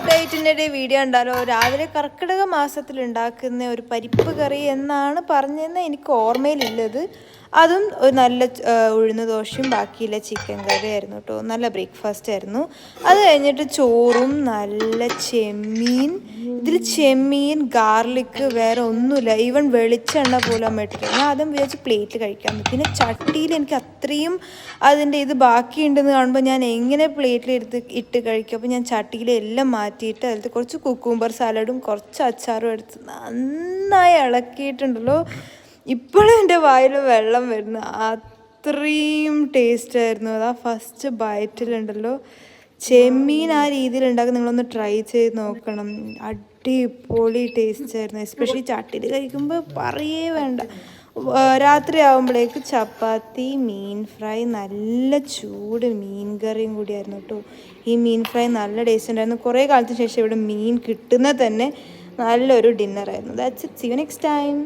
Hot ഐറ്റിൻ്റെ video ഉണ്ടല്ലോ. രാവിലെ കർക്കിടക മാസത്തിൽ ഉണ്ടാക്കുന്ന ഒരു പരിപ്പ് കറി എന്നാണ് പറഞ്ഞതെന്ന് എനിക്ക് ഓർമ്മയിലുള്ളത്. അതും ഒരു നല്ല ഉഴുന്ന് ദോശയും ബാക്കിയില്ല ചിക്കൻ കറി ആയിരുന്നു കേട്ടോ. നല്ല ബ്രേക്ക്ഫാസ്റ്റ് ആയിരുന്നു. അത് കഴിഞ്ഞിട്ട് ചോറും നല്ല ചെമ്മീൻ. ഇതിൽ ചെമ്മീൻ, ഗാർലിക്ക്, വേറെ ഒന്നുമില്ല. ഈവൻ വെളിച്ചെണ്ണ പോലും ഇട്ടിട്ടില്ല. ഞാൻ അതും വിചാരിച്ച് പ്ലേറ്റിൽ കഴിക്കാൻ. പിന്നെ ചട്ടിയിൽ എനിക്ക് അത്രയും അതിൻ്റെ ഇത് ബാക്കിയുണ്ടെന്ന് കാണുമ്പോൾ ഞാൻ എങ്ങനെ പ്ലേറ്റിൽ ഇട്ട് കഴിക്കും. അപ്പോൾ ഞാൻ ചട്ടിയിലെല്ലാം മാറ്റിയിട്ട് അതിൽ കുറച്ച് കുക്കുംബർ സാലഡും കുറച്ച് അച്ചാറും എടുത്ത് നന്നായി ഇളക്കിയിട്ടുണ്ടല്ലോ. ഇപ്പോഴും എൻ്റെ വായിൽ വെള്ളം വരുന്നു. അത്രയും ടേസ്റ്റായിരുന്നു. അത് ആ ഫസ്റ്റ് ബൈറ്റിലുണ്ടല്ലോ. ചെമ്മീൻ ആ രീതിയിൽ ഉണ്ടാക്കി നിങ്ങളൊന്ന് ട്രൈ ചെയ്ത് നോക്കണം. അടിപൊളി ടേസ്റ്റായിരുന്നു. എസ്പെഷ്യലി ചട്ടിയിൽ കഴിക്കുമ്പോൾ പറയേ വേണ്ട. രാത്രി ആകുമ്പോഴേക്ക് ചപ്പാത്തി, മീൻ ഫ്രൈ, നല്ല ചൂട് മീൻ കറിയും കൂടിയായിരുന്നു കേട്ടോ. ഈ മീൻ ഫ്രൈ നല്ല ടേസ്റ്റ് ഉണ്ടായിരുന്നു. കുറേ കാലത്തിന് ശേഷം ഇവിടെ മീൻ കിട്ടുന്നത് തന്നെ നല്ലൊരു ഡിന്നറായിരുന്നു. That's it. See you next time.